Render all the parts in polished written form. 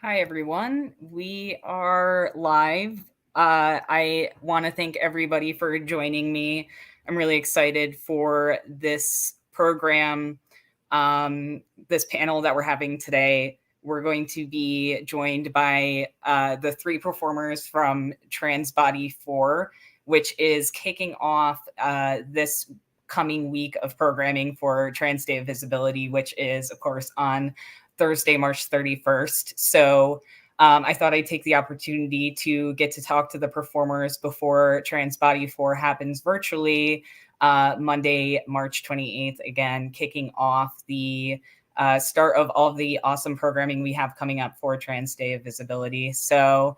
Hi, everyone. We are live. I want to thank everybody for joining me. I'm really excited for this program, this panel that we're having today. We're going to be joined by the three performers from Trans Body 4, which is kicking off this coming week of programming for Trans Day of Visibility, which is, of course, on Thursday, March 31st. So I thought I'd take the opportunity to get to talk to the performers before Trans Body 4 happens virtually Monday, March 28th, again, kicking off the start of all the awesome programming we have coming up for Trans Day of Visibility. So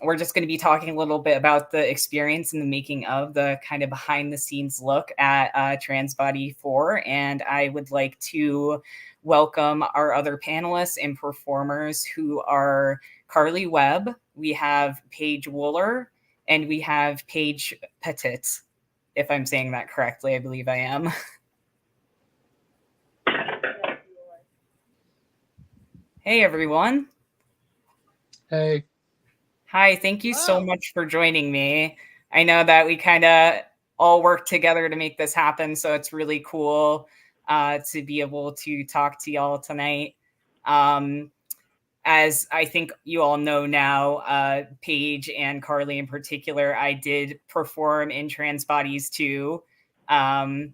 we're just going to be talking a little bit about the experience and the making of the kind of behind the scenes look at Trans Body 4. And I would like to welcome our other panelists and performers who are Carly Webb, we have Paige Wooler, and we have Paige Petit. If I'm saying that correctly, I believe I am. Hey, everyone. Hey. Hi, thank you so much for joining me. I know that we kind of all work together to make this happen, so it's really cool to be able to talk to y'all tonight. As I think you all know now, Paige and Carly in particular, I did perform in Trans Bodies too. And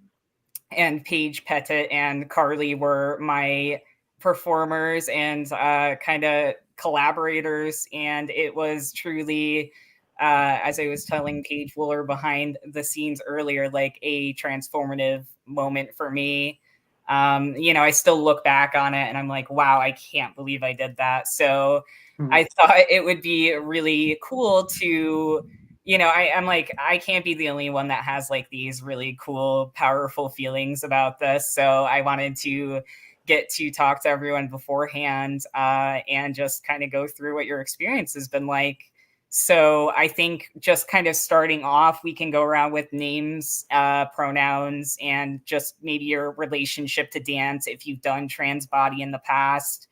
Paige Pettit and Carly were my performers and kind of collaborators. And it was truly, as I was telling Paige Wooler behind the scenes earlier, like a transformative moment for me. I still look back on it and I'm like, wow, I can't believe I did that. So I thought it would be really cool to I'm like, I can't be the only one that has like these really cool, powerful feelings about this. So I wanted to get to talk to everyone beforehand and just kind of go through what your experience has been like. So I think just kind of starting off, we can go around with names, pronouns, and just maybe your relationship to dance if you've done trans body in the past.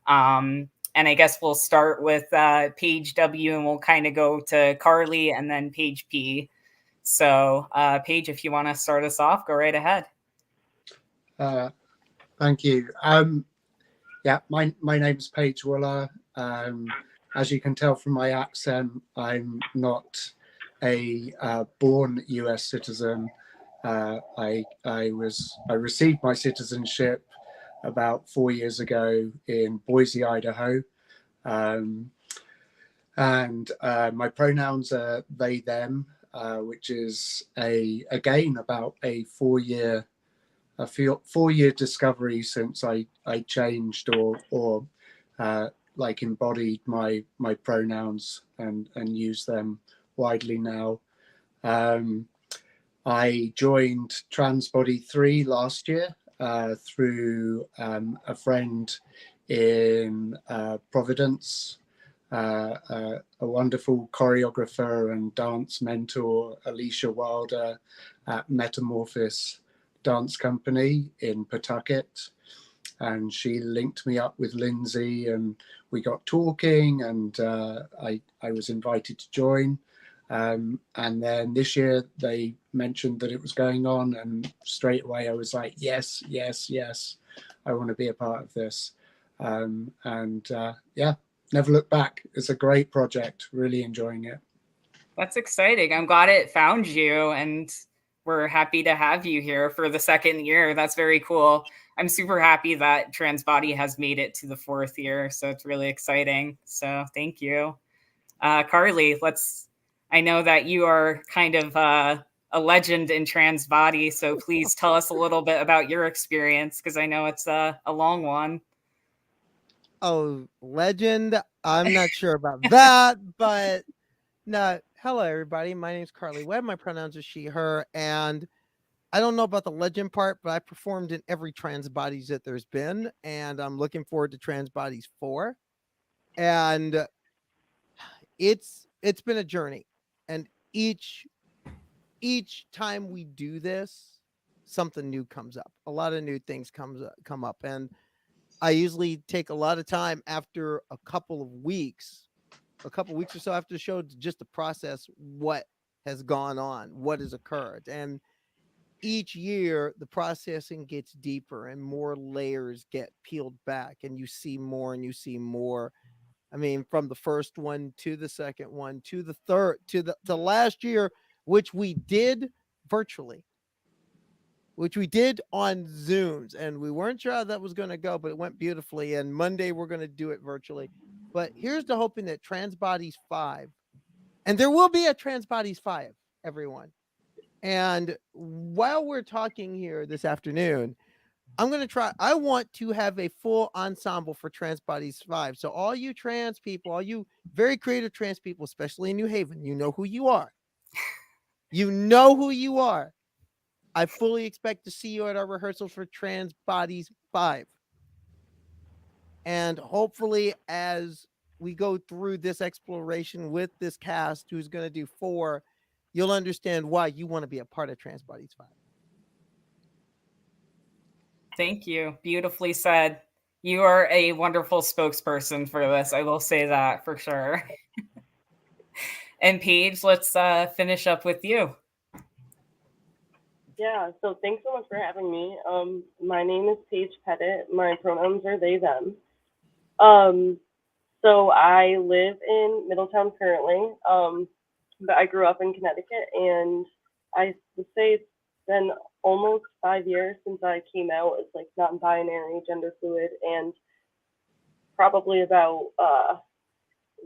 And I guess we'll start with Paige W and we'll kind of go to Carly and then Paige P. So, Paige, if you want to start us off, go right ahead. Thank you. Yeah, my name's Paige Wooler. As you can tell from my accent, I'm not a born US citizen. I received my citizenship about 4 years ago in Boise, Idaho. And my pronouns are they, them, which is again about a 4 year discovery since I changed or like embodied my pronouns and use them widely now. I joined Transbody 3 last year through a friend in Providence, a wonderful choreographer and dance mentor, Alicia Wilder, at Metamorphosis Dance Company in Pawtucket. And she linked me up with Lindsay and we got talking and I was invited to join. And then this year they mentioned that it was going on and straight away I was like, yes, yes, yes, I want to be a part of this. Yeah, never look back. It's a great project, really enjoying it. That's exciting. I'm glad it found you, and we're happy to have you here for the second year. That's very cool. I'm super happy that Trans Body has made it to the fourth year, so it's really exciting. So thank you. Carly, I know that you are kind of a legend in Trans Body, so please tell us a little bit about your experience, because I know it's a long one. Oh, legend. I'm not sure about that, but no. Hello, everybody. My name's Carly Webb. My pronouns are she, her, and I don't know about the legend part, but I performed in every Trans Bodies that there's been, and I'm looking forward to Trans Bodies 4. And it's been a journey, and each time we do this, something new comes up. A lot of new things come up, and I usually take a lot of time after a couple weeks or so after the show, just to process what has gone on, what has occurred. And each year the processing gets deeper and more layers get peeled back, and you see more and you see more. I mean, from the first one to the second one to the third to last year, which we did virtually, which we did on Zooms, and we weren't sure how that was going to go, but it went beautifully. And Monday we're going to do it virtually. But here's the hoping that Trans Bodies 5, and there will be a Trans Bodies 5, everyone. And while we're talking here this afternoon, I want to have a full ensemble for Trans Bodies 5. So all you trans people, all you very creative trans people, especially in New Haven, you know who you are. You know who you are. I fully expect to see you at our rehearsals for Trans Bodies 5. And hopefully, as we go through this exploration with this cast who's going to do 4, you'll understand why you want to be a part of Trans Bodies 5. Thank you. Beautifully said. You are a wonderful spokesperson for this. I will say that for sure. And Paige, let's finish up with you. Yeah, so thanks so much for having me. My name is Paige Pettit. My pronouns are they, them. So I live in Middletown currently, but I grew up in Connecticut, and I would say it's been almost 5 years since I came out as like non-binary, gender fluid, and probably about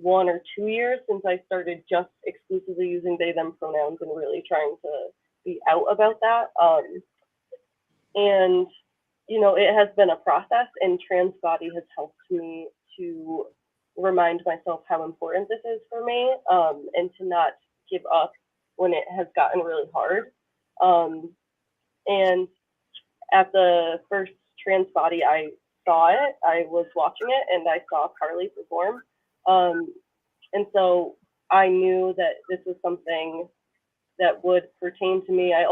1 or 2 years since I started just exclusively using they, them pronouns and really trying to be out about that. And, you know, it has been a process, and Trans Body has helped me to remind myself how important this is for me, and to not give up when it has gotten really hard. And at the first Trans Body I saw it, I was watching it and I saw Carly perform. And so I knew that this was something that would pertain to me. I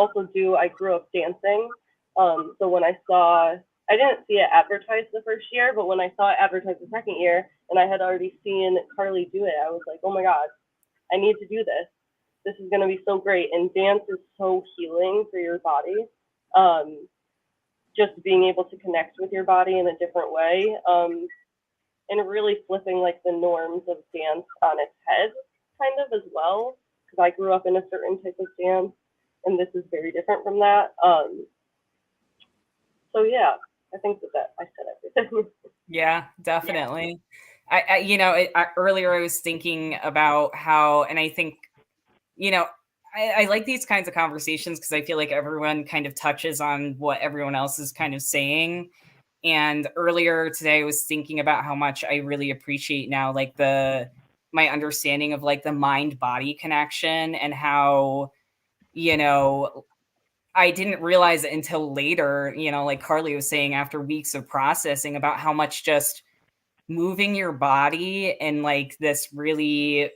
grew up dancing. So when I didn't see it advertised the first year, but when I saw it advertised the second year and I had already seen Carly do it, I was like, oh my God, I need to do this. This is going to be so great. And dance is so healing for your body. Just being able to connect with your body in a different way. And really flipping like the norms of dance on its head kind of as well. Because I grew up in a certain type of dance and this is very different from that. So yeah, I think that I said everything. Yeah, definitely. Earlier I was thinking about how, and I think, I like these kinds of conversations because I feel like everyone kind of touches on what everyone else is kind of saying. And earlier today, I was thinking about how much I really appreciate now, like my understanding of like the mind body connection, and how, I didn't realize it until later, like Carly was saying, after weeks of processing, about how much just moving your body and like this really,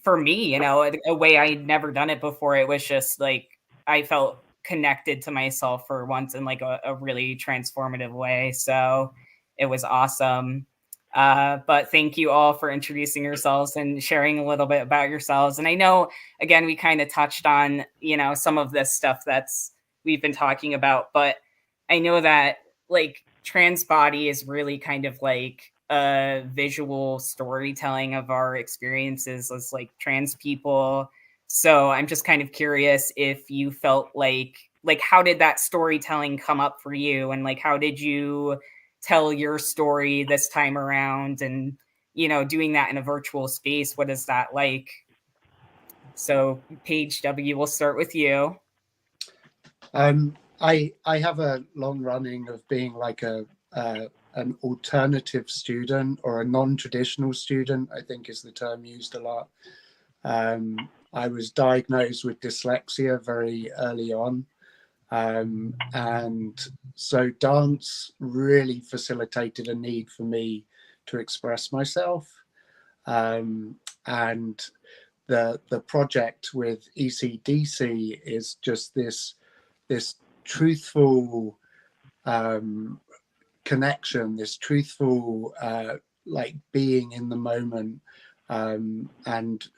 for me, a way I'd never done it before. It was just like I felt connected to myself for once in like a really transformative way. So it was awesome. But thank you all for introducing yourselves and sharing a little bit about yourselves. And I know, again, we kind of touched on, some of this stuff we've been talking about, but I know that like Trans Body is really kind of like a visual storytelling of our experiences as like trans people. So I'm just kind of curious if you felt like how did that storytelling come up for you, and like how did you tell your story this time around, and doing that in a virtual space, what is that like? So Paige W, we'll start with you. I have a long running of being like an alternative student, or a non-traditional student, I think is the term used a lot. I was diagnosed with dyslexia very early on. And so dance really facilitated a need for me to express myself. And the project with ECDC is just this truthful connection, this truthful like being in the moment, and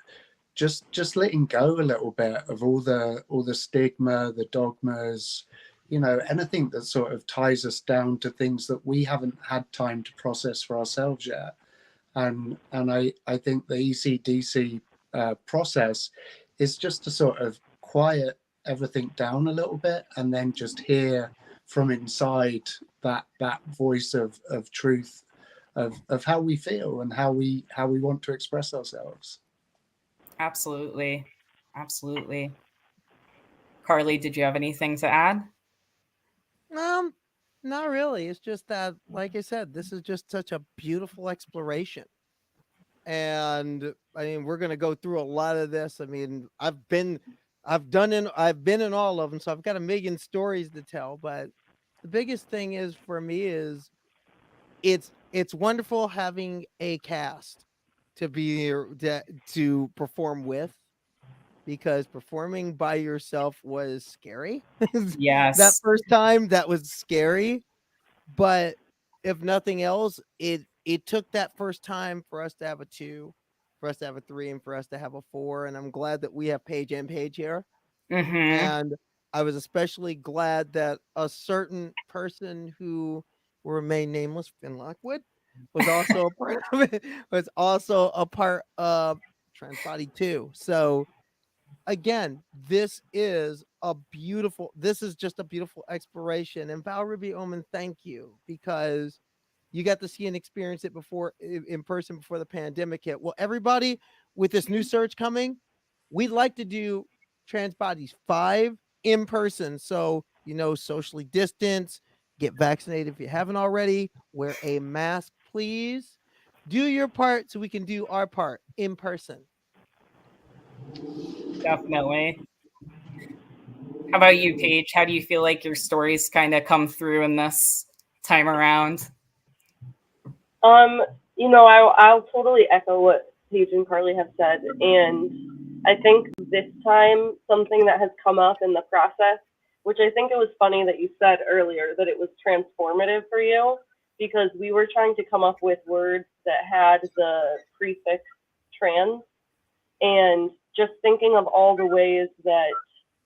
just letting go a little bit of all the stigma, the dogmas, anything that sort of ties us down to things that we haven't had time to process for ourselves yet. And I think the ECDC process is just to sort of quiet everything down a little bit, and then just hear from inside that voice of truth, of how we feel and how we want to express ourselves. Absolutely. Absolutely. Carly, did you have anything to add? Not really. It's just that, like I said, this is just such a beautiful exploration. And I mean, we're gonna go through a lot of this. I mean, I've been in all of them, so I've got a million stories to tell. But the biggest thing is for me is it's wonderful having a cast to be to perform with, because performing by yourself was scary. That Yes. first time, that was scary. But if nothing else, it took that first time for us to have a 2, for us to have a 3, and for us to have a 4. And I'm glad that we have Paige and Paige here. Mm-hmm. And I was especially glad that a certain person who will remain nameless, Finn Lockwood, was also a part of it, was also a part of Transbody 2. So again, this is just a beautiful exploration. And Val Ruby Omen, thank you, because you got to see and experience it before in person before the pandemic hit. Well, everybody, with this new surge coming, we'd like to do Trans Bodies 5 in person. So, socially distance, get vaccinated if you haven't already, wear a mask, please. Do your part so we can do our part in person. Definitely. How about you, Paige? How do you feel like your stories kind of come through in this time around? I'll totally echo what Paige and Carly have said, and I think this time something that has come up in the process, which I think it was funny that you said earlier that it was transformative for you, because we were trying to come up with words that had the prefix trans, and just thinking of all the ways that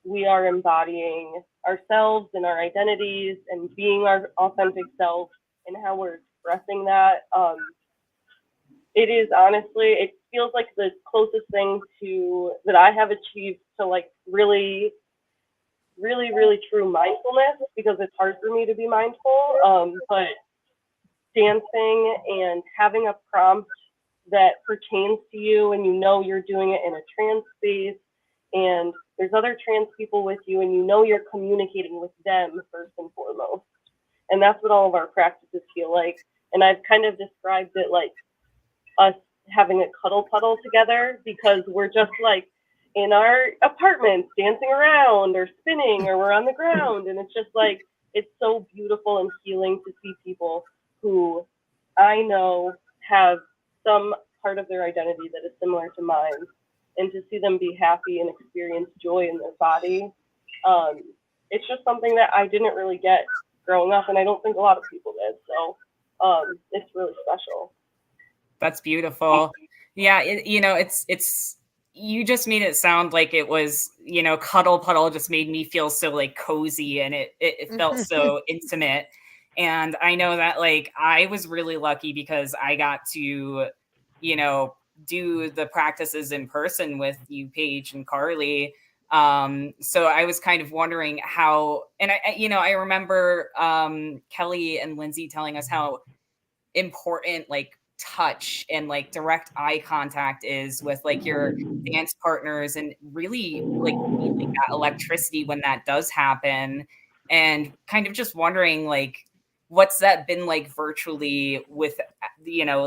we are embodying ourselves and our identities and being our authentic selves and how we're expressing that. It is honestly, it feels like the closest thing to that I have achieved to like really, really, really true mindfulness, because it's hard for me to be mindful. But dancing and having a prompt that pertains to you, and you're doing it in a trans space, and there's other trans people with you, and you're communicating with them first and foremost. And that's what all of our practices feel like. And I've kind of described it like us having a cuddle puddle together, because we're just like in our apartments dancing around or spinning, or we're on the ground, and it's just like it's so beautiful and healing to see people who I know have some part of their identity that is similar to mine, and to see them be happy and experience joy in their body. It's just something that I didn't really get growing up, and I don't think a lot of people did. So it's really special. That's beautiful. Yeah, it's you just made it sound like it was, cuddle puddle just made me feel so like cozy, and it felt so intimate. And I know that like I was really lucky because I got to, do the practices in person with you, Paige and Carly. So I was kind of wondering how, and I remember Kelly and Lindsay telling us how important like touch and like direct eye contact is with like your dance partners, and really like feeling that electricity when that does happen. And kind of just wondering like what's that been like virtually with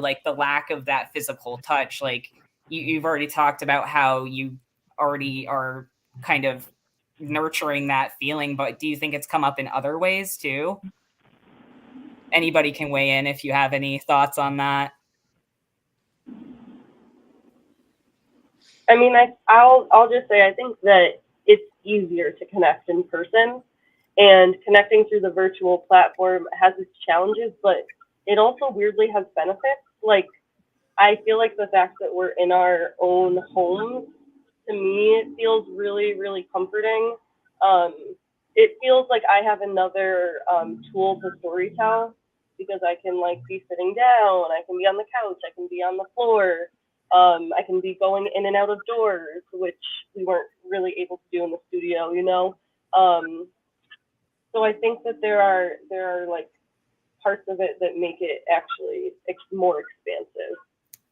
like the lack of that physical touch. Like you've already talked about how you already are kind of nurturing that feeling, but do you think it's come up in other ways too? Anybody can weigh in if you have any thoughts on that. I mean, I'll just say I think that it's easier to connect in person, And connecting through the virtual platform has its challenges, but it also weirdly has benefits. Like, I feel like the fact that we're in our own homes, to me, it feels really, really comforting. Um, it feels like I have another tool to storytell because I can like be sitting down, I can be on the couch, I can be on the floor, I can be going in and out of doors, which we weren't really able to do in the studio, you know. Um, so I think that there are like parts of it that make it actually more expansive.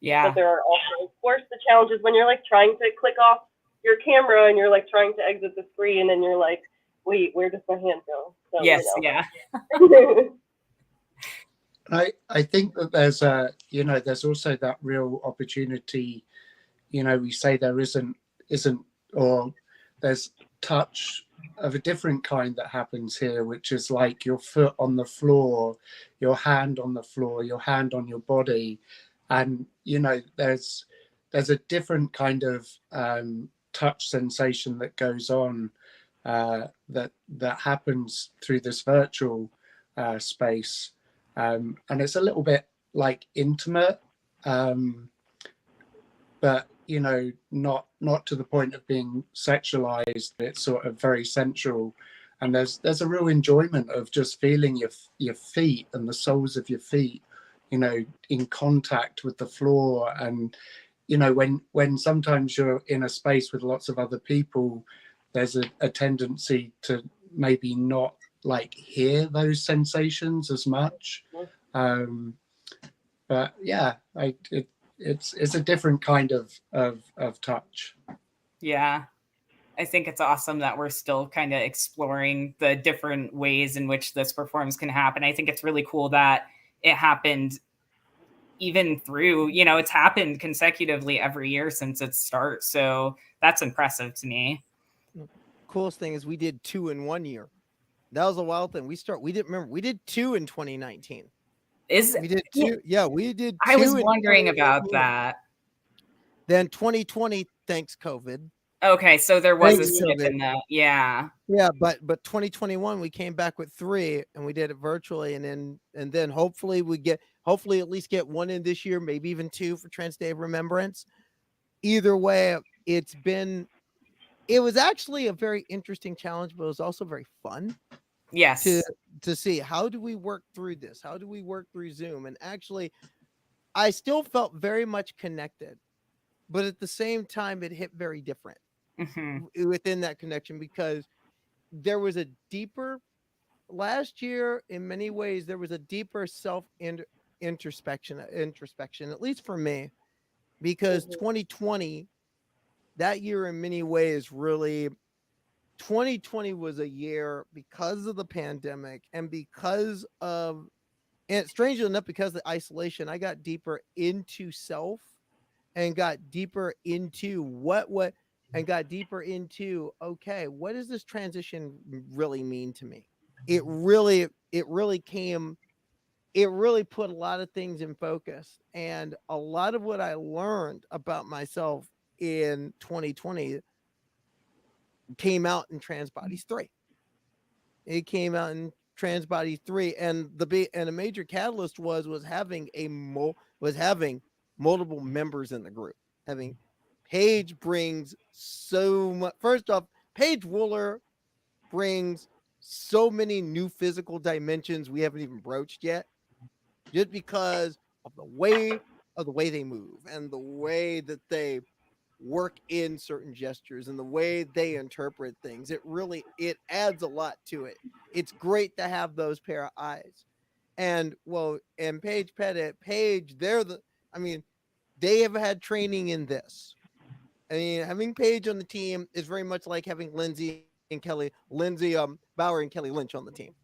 But Yeah. there are also, of course, the challenges when you're like trying to click off your camera and you're like trying to exit the screen and you're like, wait, where does my hand go? So Yes. Yeah. I think that there's there's also that real opportunity. We say there isn't or there's touch of a different kind that happens here, which is like your foot on the floor, your hand on the floor, your hand on your body, and there's a different kind of touch sensation that goes on, that happens through this virtual space, and it's a little bit like intimate, but not to the point of being sexualized. It's sort of very sensual, and there's a real enjoyment of just feeling your feet and the soles of your feet, in contact with the floor. And when sometimes you're in a space with lots of other people, there's a tendency to maybe not like hear those sensations as much. um, but yeah, it's a different kind of touch. Yeah. I think it's awesome that we're still kind of exploring the different ways in which this performance can happen. I think it's really cool that it happened even through, it's happened consecutively every year since its start. So that's impressive to me. Coolest thing is we did 2 in 1 year. That was a wild thing. We did 2 in 2019. Is We did yeah, 2. Yeah, we did I was 2 in wondering about 2019. that. Then 2020, thanks COVID. Okay, so there was a Thanks skip COVID. in the yeah. Yeah, but 2021 we came back with 3 and we did it virtually, and then hopefully at least get 1 in this year, maybe even 2 for Trans Day of Remembrance. Either way, it was actually a very interesting challenge, but it was also very fun to Yes. to see how do we work through this? How do we work through Zoom? And actually, I still felt very much connected, but at the same time, it hit very different Hmm. within that connection because there was a deeper last year. In many ways, there was a deeper introspection, at least for me, because 2020, that year in many ways really 2020 was a year because of the pandemic and because of, and strangely enough, because of the isolation, I got deeper into self and got deeper into what and got deeper into, okay, what does this transition really mean to me? It really put a lot of things in focus, and a lot of what I learned about myself in 2020 came out in Trans Bodies 3. It came out in Trans Bodies 3, and a major catalyst was having multiple members in the group. Having Paige brings so much. First off, Paige Wooler brings so many new physical dimensions we haven't even broached yet, just because of the way they move and the way that they work in certain gestures and the way they interpret things. It adds a lot to it. It's great to have those pair of eyes. And Paige Pettit, Paige, I mean, they have had training in this. I mean, having Paige on the team is very much like having Lindsay Bauer and Kelly Lynch on the team.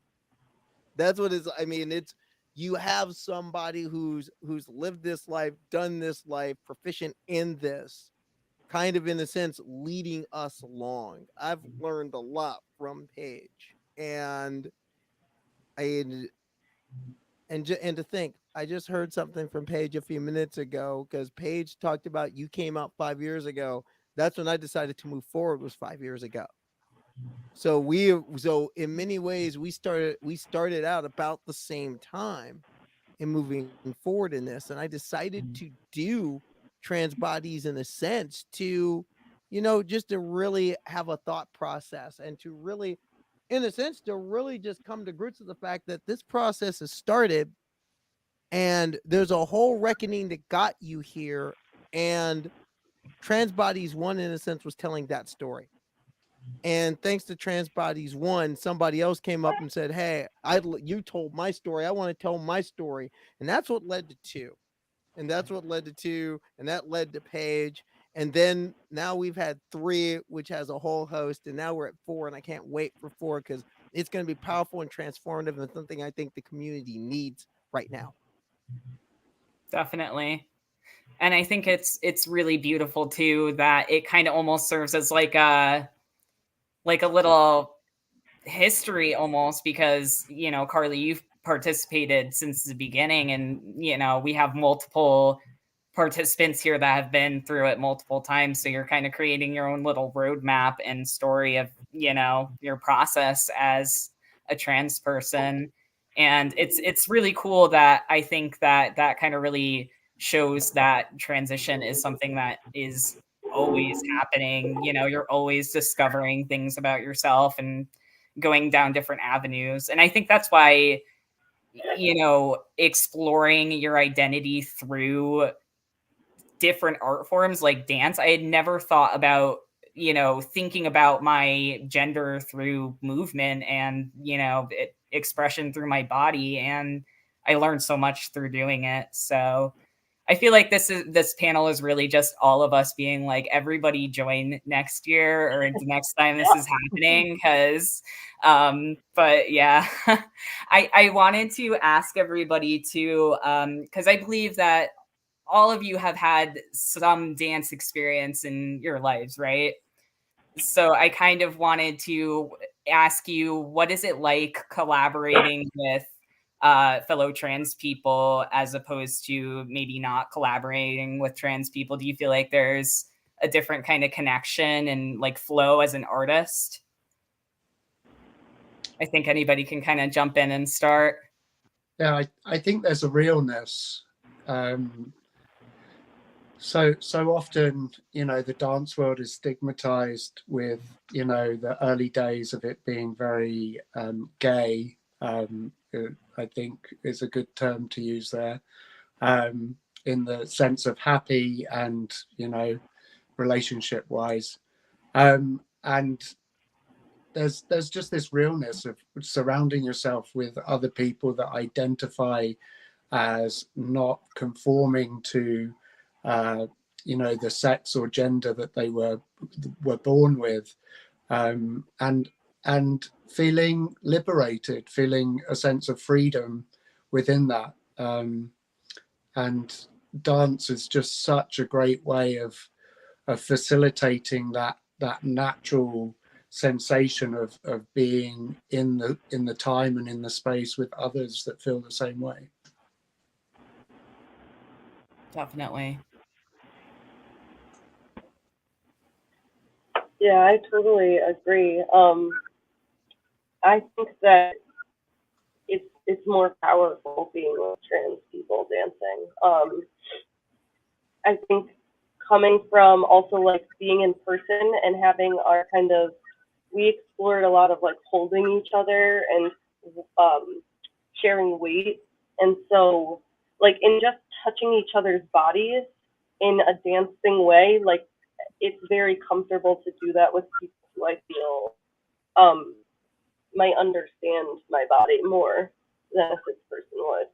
That's what it's. I mean, it's you have somebody who's lived this life, done this life, proficient in this, kind of in a sense leading us along. I've learned a lot from Paige, and I and to think I just heard something from Paige a few minutes ago because Paige talked about you came out 5 years ago. That's when I decided to move forward, was 5 years ago. So in many ways we started out about the same time in moving forward in this, and I decided to do trans bodies in a sense to, just to really have a thought process and to really, in a sense, to really just come to grips with the fact that this process has started and there's a whole reckoning that got you here, and trans bodies one in a sense was telling that story. And thanks to Trans Bodies One, somebody else came up and said, "Hey, you told my story. I want to tell my story," and that's what led to two, and that's what led to two, and that led to Paige, and then now we've had three, which has a whole host, and now we're at four, and I can't wait for four because it's going to be powerful and transformative, and something I think the community needs right now. Definitely. And I think it's really beautiful too that it kind of almost serves as like a little history almost, because Carly, you've participated since the beginning, and we have multiple participants here that have been through it multiple times, so you're kind of creating your own little roadmap and story of your process as a trans person. And it's really cool that I think that kind of really shows that transition is something that is always happening. You're always discovering things about yourself and going down different avenues. And I think that's why, exploring your identity through different art forms like dance, I had never thought about, thinking about my gender through movement and, expression through my body. And I learned so much through doing it. So I feel like this panel is really just all of us being like, everybody join next year or the next time this is happening. Because, but yeah, I wanted to ask everybody to, because I believe that all of you have had some dance experience in your lives, right? So I kind of wanted to ask you, what is it like collaborating with fellow trans people as opposed to maybe not collaborating with trans people? Do you feel like there's a different kind of connection and like flow as an artist? I think anybody can kind of jump in and start. Yeah, I think there's a realness. So often, the dance world is stigmatized with, the early days of it being very gay. I think is a good term to use there, in the sense of happy and, relationship wise. And there's just this realness of surrounding yourself with other people that identify as not conforming to the sex or gender that they were born with, and feeling liberated, feeling a sense of freedom within that. And dance is just such a great way of facilitating that natural sensation of being in the time and in the space with others that feel the same way. Definitely. Yeah, I totally agree. I think that it's more powerful being with trans people dancing. I think coming from also like being in person and having our kind of, we explored a lot of like holding each other and sharing weight, and so like in just touching each other's bodies in a dancing way, like it's very comfortable to do that with people who I feel might understand my body more than a cis person would.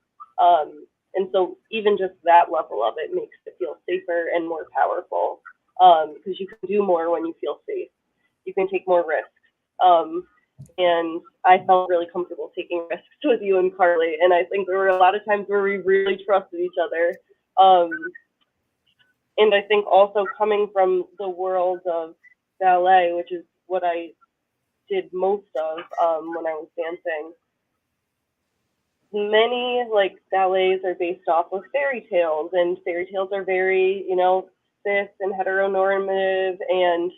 And so even just that level of it makes it feel safer and more powerful, because you can do more when you feel safe. You can take more risks. And I felt really comfortable taking risks with you and Carly. And I think there were a lot of times where we really trusted each other. And I think also coming from the world of ballet, which is what I did most of when I was dancing, many like ballets are based off of fairy tales, and fairy tales are very, cis and heteronormative, and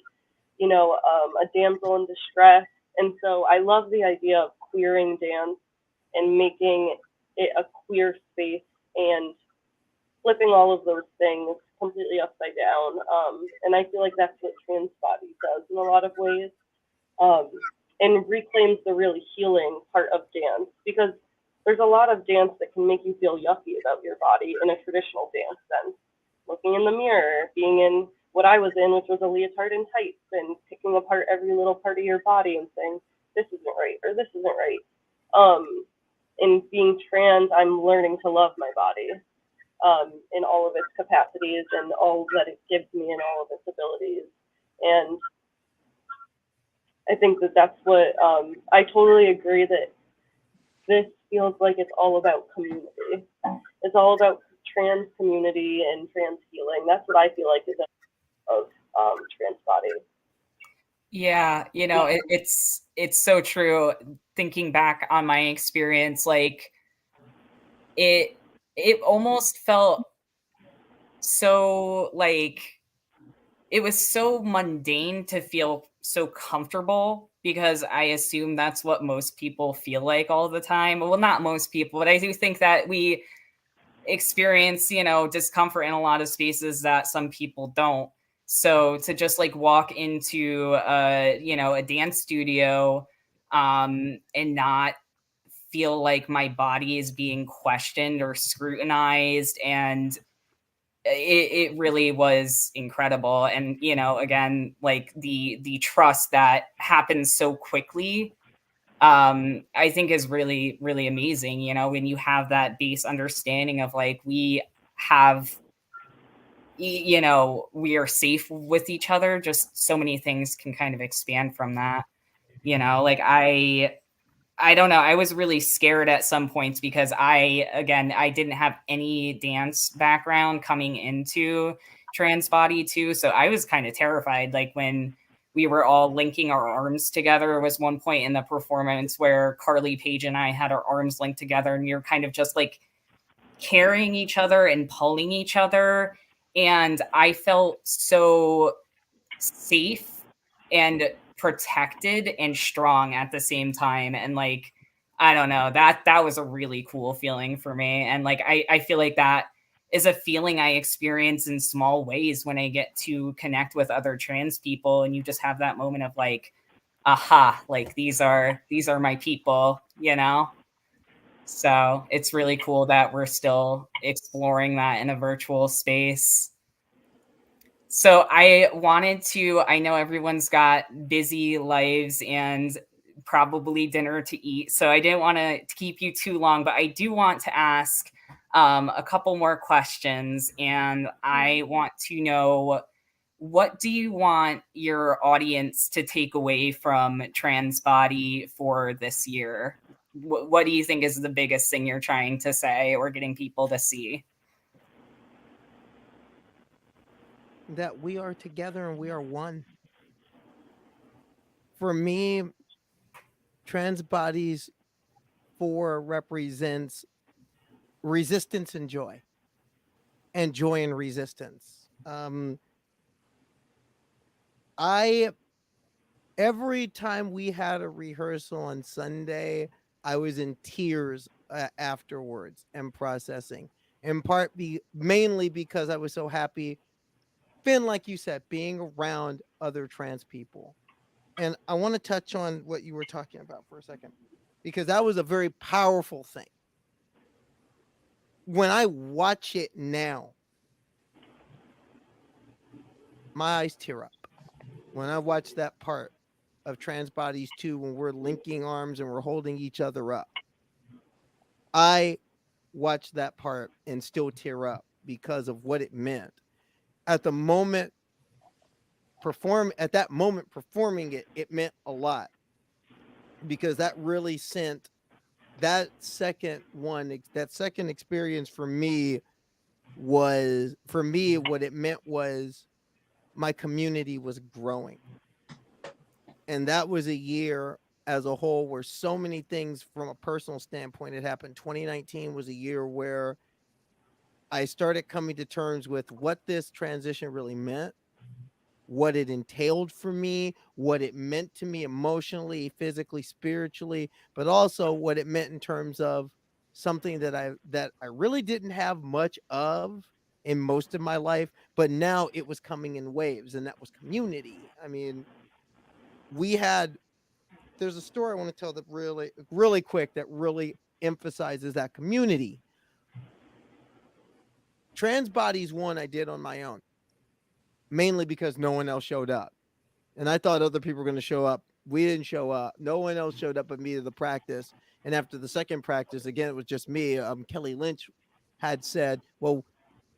a damsel in distress. And so I love the idea of queering dance and making it a queer space and flipping all of those things completely upside down. And I feel like that's what trans body does in a lot of ways, um, and reclaims the really healing part of dance, because there's a lot of dance that can make you feel yucky about your body in a traditional dance sense. Looking in the mirror, being in what I was in, which was a leotard and tights, and picking apart every little part of your body and saying, this isn't right, or this isn't right. In being trans, I'm learning to love my body, in all of its capacities and all that it gives me and all of its abilities. And I think that that's what I totally agree that this feels like it's all about community. It's all about trans community and trans healing. That's what I feel like is of trans body. Yeah, it's so true. Thinking back on my experience, like it it almost felt so like it was so mundane to feel so comfortable because I assume that's what most people feel like all the time. Well, not most people, but I do think that we experience, discomfort in a lot of spaces that some people don't. So to just like walk into a dance studio and not feel like my body is being questioned or scrutinized, and it really was incredible. And again, like the trust that happens so quickly, I think is really really amazing, when you have that base understanding of like we have we are safe with each other. Just so many things can kind of expand from that. Like I don't know. I was really scared at some points because I didn't have any dance background coming into trans body too. So I was kind of terrified. Like when we were all linking our arms together, was one point in the performance where Carly Page and I had our arms linked together, and you're kind of just like carrying each other and pulling each other. And I felt so safe and protected and strong at the same time. And like, I don't know, that was a really cool feeling for me. And like I feel like that is a feeling I experience in small ways when I get to connect with other trans people, and you just have that moment of like, aha, like these are my people. So it's really cool that we're still exploring that in a virtual space. So I know everyone's got busy lives and probably dinner to eat. So I didn't want to keep you too long, but I do want to ask a couple more questions. And I want to know, what do you want your audience to take away from Trans Body for this year? What do you think is the biggest thing you're trying to say or getting people to see? That we are together and we are one. For me, trans bodies 4 represents resistance and joy and resistance. I every time we had a rehearsal on Sunday, I was in tears afterwards and processing. In part, mainly because I was so happy, Finn, like you said, being around other trans people. And I want to touch on what you were talking about for a second, because that was a very powerful thing. When I watch it now, my eyes tear up. When I watch that part of Trans Bodies 2, when we're linking arms and we're holding each other up, I watch that part and still tear up because of what it meant. At the moment performing it, it meant a lot, because that really sent that second experience for me what it meant was my community was growing. And that was a year as a whole where so many things from a personal standpoint had happened. 2019 was a year where I started coming to terms with what this transition really meant, what it entailed for me, what it meant to me emotionally, physically, spiritually, but also what it meant in terms of something that I really didn't have much of in most of my life, but now it was coming in waves, and that was community. I mean, we had there's a story I want to tell that really quick that really emphasizes that community. Trans Bodies one I did on my own, mainly because no one else showed up. And I thought other people were going to show up. We didn't show up. No one else showed up but me to the practice. And after the second practice, again, it was just me. Kelly Lynch had said, well,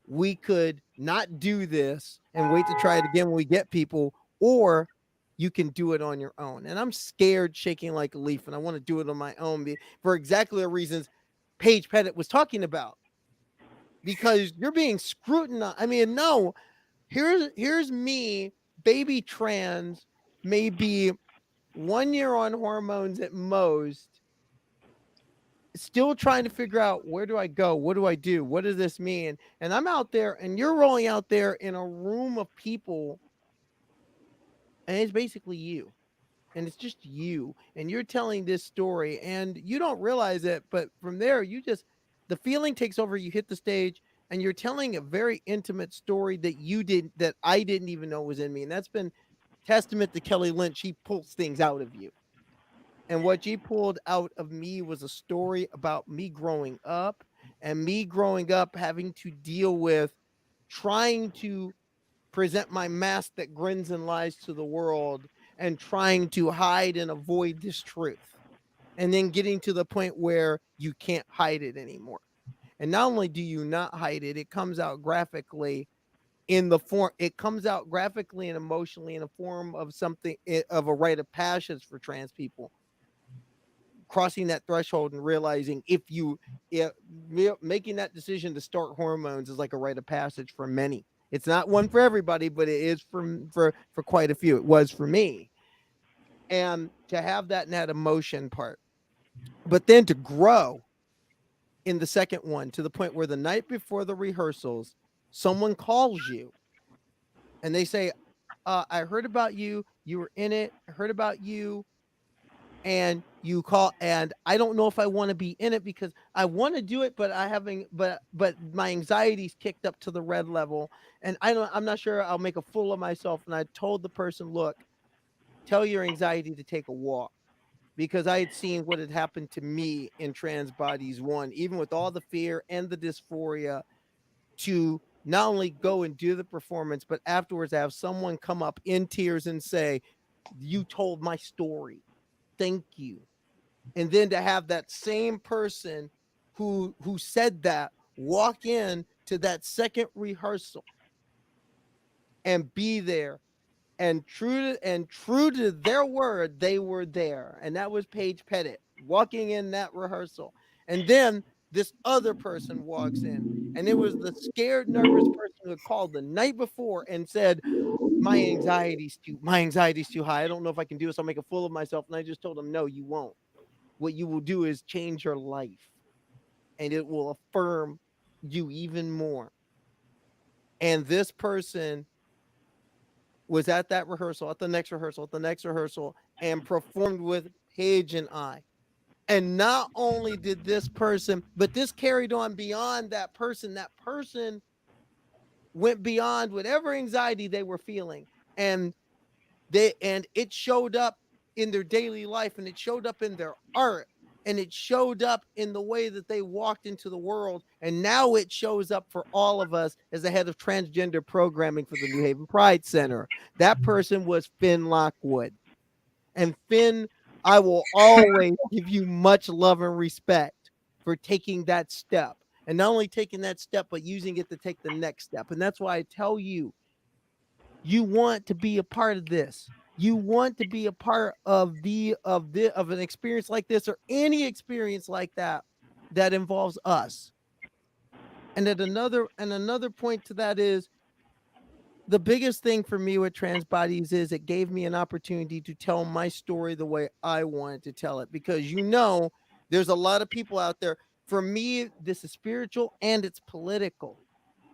we could not do this and wait to try it again when we get people, or you can do it on your own. And I'm scared, shaking like a leaf, and I want to do it on my own for exactly the reasons Paige Pettit was talking about. Because you're being scrutinized. I mean, no, here's me, baby trans, maybe 1 year on hormones at most, still trying to figure out, where do I go? What do I do? What does this mean? And I'm out there, and you're rolling out there in a room of people, and it's basically you. And it's just you. And you're telling this story, and you don't realize it, but from there, the feeling takes over. You hit the stage, and you're telling a very intimate story that I didn't even know was in me. And that's been testament to Kelly Lynch. She pulls things out of you. And what she pulled out of me was a story about me growing up, and me growing up having to deal with trying to present my mask that grins and lies to the world, and trying to hide and avoid this truth. And then getting to the point where you can't hide it anymore. And not only do you not hide it, it comes out graphically it comes out graphically and emotionally in a form of something of a rite of passage for trans people, crossing that threshold and realizing making that decision to start hormones is like a rite of passage for many. It's not one for everybody, but it is for quite a few. It was for me. And to have that emotion part, but then to grow in the second one to the point where the night before the rehearsals, someone calls you and they say, I heard about you. You were in it. I heard about you. And you call, and I don't know if I want to be in it because I want to do it, but but my anxiety's kicked up to the red level, and I'm not sure I'll make a fool of myself. And I told the person, look, tell your anxiety to take a walk, because I had seen what had happened to me in Trans Bodies one, even with all the fear and the dysphoria, to not only go and do the performance, but afterwards have someone come up in tears and say, you told my story. Thank you. And then to have that same person who said that walk in to that second rehearsal and be there, and true to their word, they were there. And that was Paige Pettit walking in that rehearsal. And then this other person walks in, and it was the scared, nervous person who had called the night before and said, my anxiety's too high. I don't know if I can do this. I'll make a fool of myself. And I just told him, no, you won't. What you will do is change your life, and it will affirm you even more. And this person was at that rehearsal, at the next rehearsal, and performed with Paige and I. And not only did this person, but this carried on beyond that person. That person went beyond whatever anxiety they were feeling. And it showed up in their daily life, and it showed up in their art, and it showed up in the way that they walked into the world. And now it shows up for all of us as the head of transgender programming for the New Haven Pride Center. That person was Finn Lockwood. And Finn, I will always give you much love and respect for taking that step. And not only taking that step, but using it to take the next step. And that's why I tell you, you want to be a part of this. You want to be a part of an experience like this, or any experience like that involves us. And another point to that is, the biggest thing for me with Trans Bodies is it gave me an opportunity to tell my story the way I wanted to tell it, because there's a lot of people out there. For me, this is spiritual and it's political.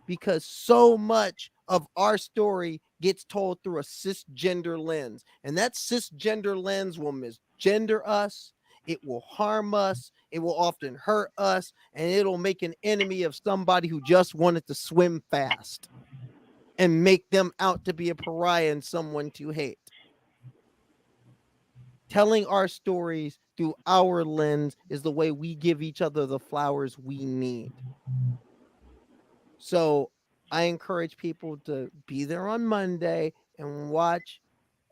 because so much of our story gets told through a cisgender lens. And that cisgender lens will misgender us. It will harm us. It will often hurt us. And it'll make an enemy of somebody who just wanted to swim fast and make them out to be a pariah and someone to hate. Telling our stories through our lens is the way we give each other the flowers we need. So I encourage people to be there on Monday and watch,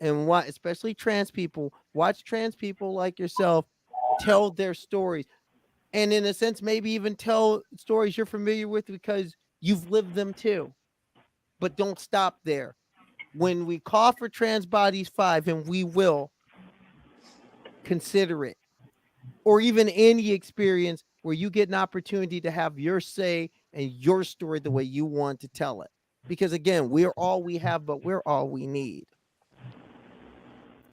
especially trans people, watch trans people like yourself tell their stories. And in a sense, maybe even tell stories you're familiar with because you've lived them too. But don't stop there. When we call for Trans Bodies 5, and we will, consider it. Or even any experience where you get an opportunity to have your say and your story the way you want to tell it. Because again, we're all we have, but we're all we need.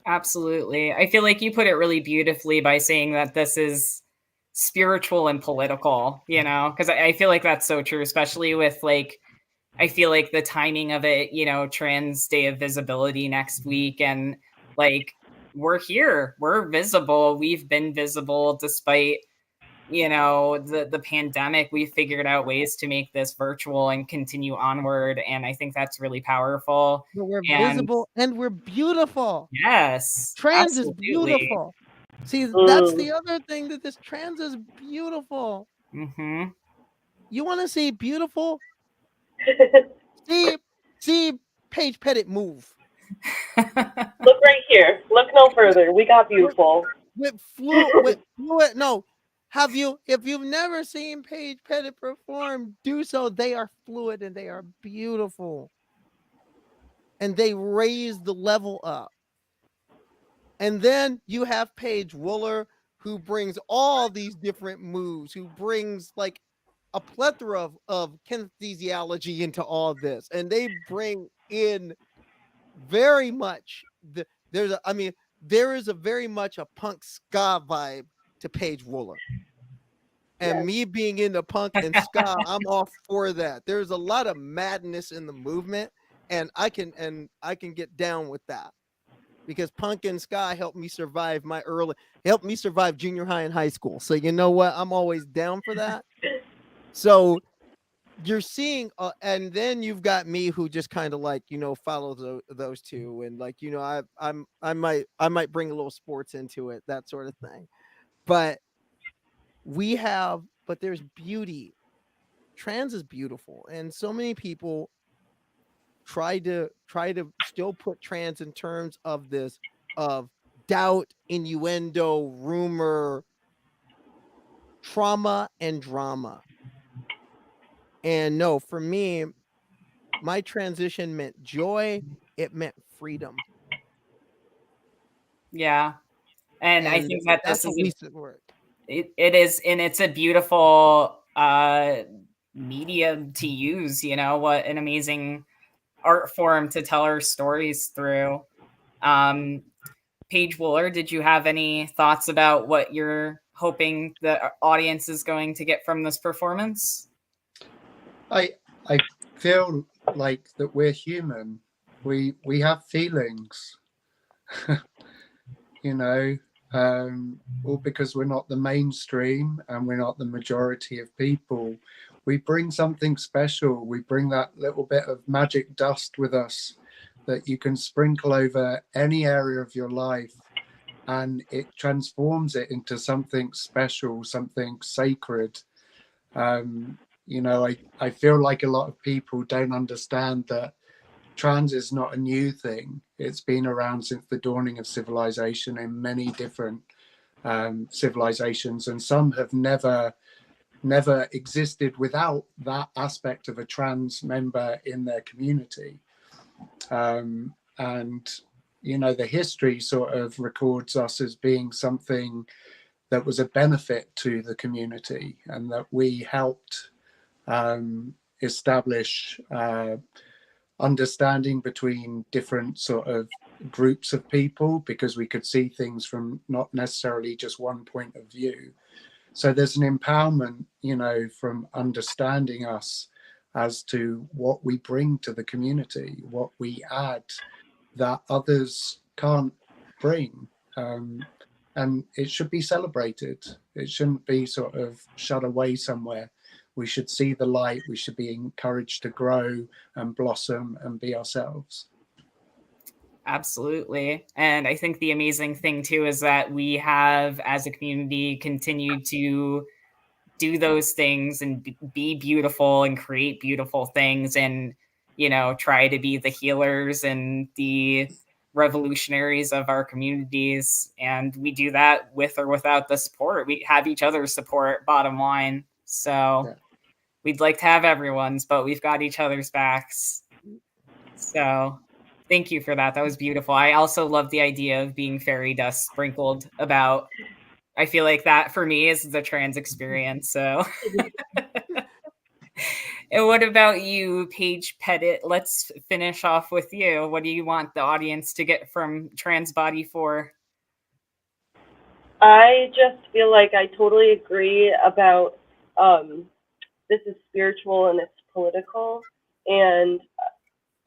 Absolutely. I feel like you put it really beautifully by saying that this is spiritual and political, you know, because I feel like that's so true, especially with like, I feel like the timing of it, you know, Trans Day of Visibility next week. And like, we're here, we're visible, we've been visible despite, you know, the pandemic. We've figured out ways to make this virtual and continue onward. And I think that's really powerful. But we're And visible and we're beautiful. yes, Trans is absolutely. beautiful. See, that's the other thing, that this trans is beautiful. Mm-hmm. You want to see beautiful? see Paige Pettit move. Look right here. Look no further. We got beautiful. With fluid. No, if you've never seen Paige Pettit perform, do so. They are fluid and they are beautiful. And they raise the level up. And then you have Paige Wooler, who brings all these different moves, who brings like a plethora of kinesiology into all this. And they bring in very much there is a very much a punk ska vibe to Paige Wooler. And Yes. me being into punk and ska, I'm all for that. There's a lot of madness in the movement, and I can get down with that. Because punk and ska helped me survive junior high and high school. So you know what? I'm always down for that. So you're seeing, and then you've got me who just kind of like, you know, follow those two, and like, you know, I might bring a little sports into it, that sort of thing. But there's beauty. Trans is beautiful, and so many people try to still put trans in terms of this of doubt, innuendo, rumor, trauma, and drama. And no, for me, my transition meant joy. It meant freedom. Yeah. And I think that that's this what is we work. it is, and it's a beautiful medium to use, you know, what an amazing art form to tell our stories through. Paige Wooler, did you have any thoughts about what you're hoping the audience is going to get from this performance? I feel like that we're human. We have feelings. You know, all because we're not the mainstream and we're not the majority of people. We bring something special. We bring that little bit of magic dust with us that you can sprinkle over any area of your life, and it transforms it into something special, something sacred. You know, I feel like a lot of people don't understand that trans is not a new thing. It's been around since the dawning of civilization in many different civilizations, and some have never existed without that aspect of a trans member in their community. And you know, the history sort of records us as being something that was a benefit to the community, and that we helped establish understanding between different sort of groups of people, because we could see things from not necessarily just one point of view. So there's an empowerment, you know, from understanding us as to what we bring to the community, what we add that others can't bring. And it should be celebrated. It shouldn't be sort of shut away somewhere. We should see the light. We should be encouraged to grow and blossom and be ourselves. Absolutely. And I think the amazing thing too is that we have, as a community, continued to do those things and be beautiful and create beautiful things, and try to be the healers and the revolutionaries of our communities. And we do that with or without the support. We have each other's support, bottom line. So Yeah. we'd like to have everyone's, but we've got each other's backs. So thank you for that. That was beautiful. I also love the idea of being fairy dust sprinkled about. I feel like that for me is the trans experience. So and what about you, Paige Pettit? Let's finish off with you. What do you want the audience to get from Trans Body 4? I just feel like I totally agree about this is spiritual and it's political, and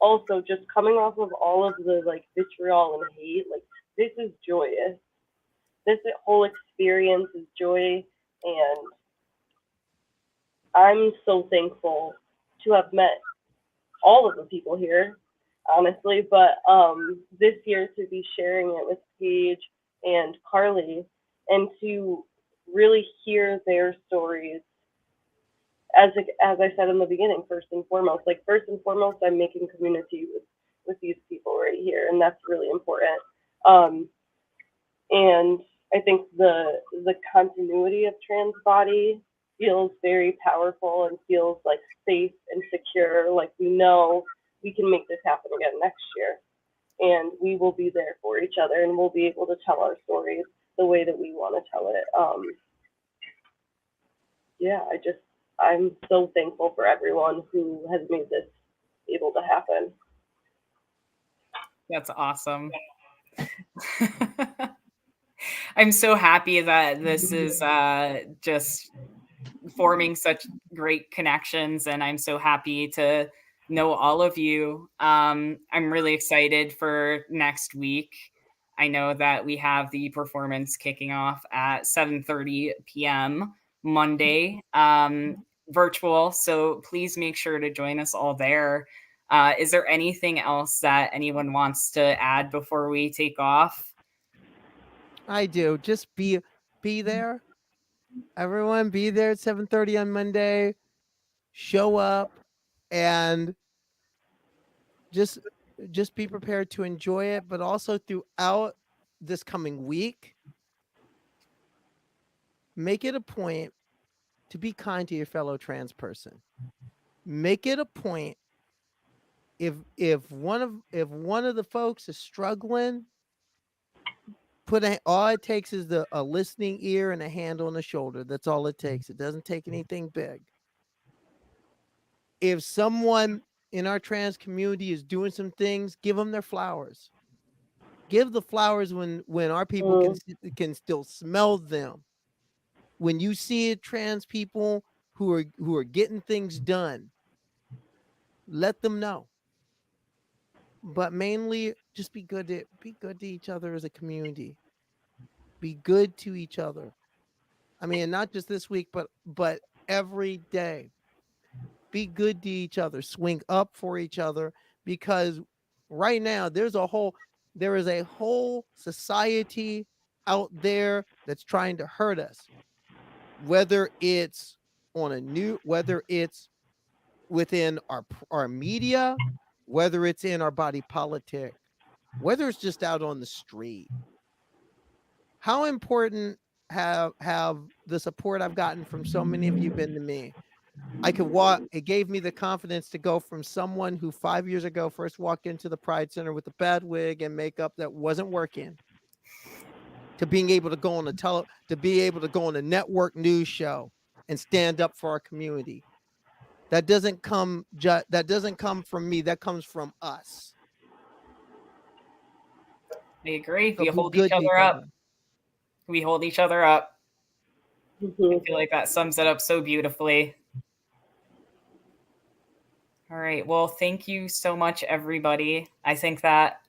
also just coming off of all of the like vitriol and hate, like this is joyous. This whole experience is joy, and I'm so thankful to have met all of the people here, honestly. But this year to be sharing it with Paige and Carly, and to really hear their stories. As I said in the beginning, first and foremost, I'm making community with these people right here, and that's really important. And I think the continuity of trans body feels very powerful and feels like safe and secure. Like we know we can make this happen again next year, and we will be there for each other, and we'll be able to tell our stories the way that we want to tell it. Yeah, I'm so thankful for everyone who has made this able to happen. That's awesome. I'm so happy that this is just forming such great connections, and I'm so happy to know all of you. I'm really excited for next week. I know that we have the performance kicking off at 7:30 p.m. Monday, virtual. So please make sure to join us all there. Is there anything else that anyone wants to add before we take off? I do. Just be there. Everyone be there at 7:30 on Monday. Show up and just be prepared to enjoy it, but also throughout this coming week, make it a point to be kind to your fellow trans person. Make it a point if one of the folks is struggling, all it takes is a listening ear and a hand on the shoulder. That's all it takes. It doesn't take anything big. If someone in our trans community is doing some things, give them their flowers. Give the flowers when our people can still smell them. When you see trans people who are getting things done, let them know. But mainly, just be good to each other as a community. Be good to each other. I mean, not just this week, but every day. Be good to each other. Swing up for each other, because right now there is a whole society out there that's trying to hurt us. Whether it's whether it's within our media, whether it's in our body politic, whether it's just out on the street. How important have the support I've gotten from so many of you been to me? I could walk. It gave me the confidence to go from someone who 5 years ago first walked into the Pride Center with a bad wig and makeup that wasn't working, to being able to go on a network news show and stand up for our community. That doesn't come from me. That comes from us. I agree. So We be hold good each to each other up. other. We hold each other up. I Mhm. feel like that sums it up so beautifully. All right. Well, thank you so much, everybody. I think that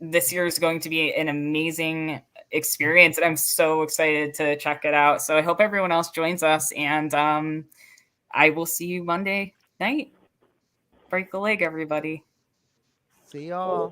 this year is going to be an amazing experience, and I'm so excited to check it out. So I hope everyone else joins us, and I will see you Monday night. Break the leg, everybody. See y'all.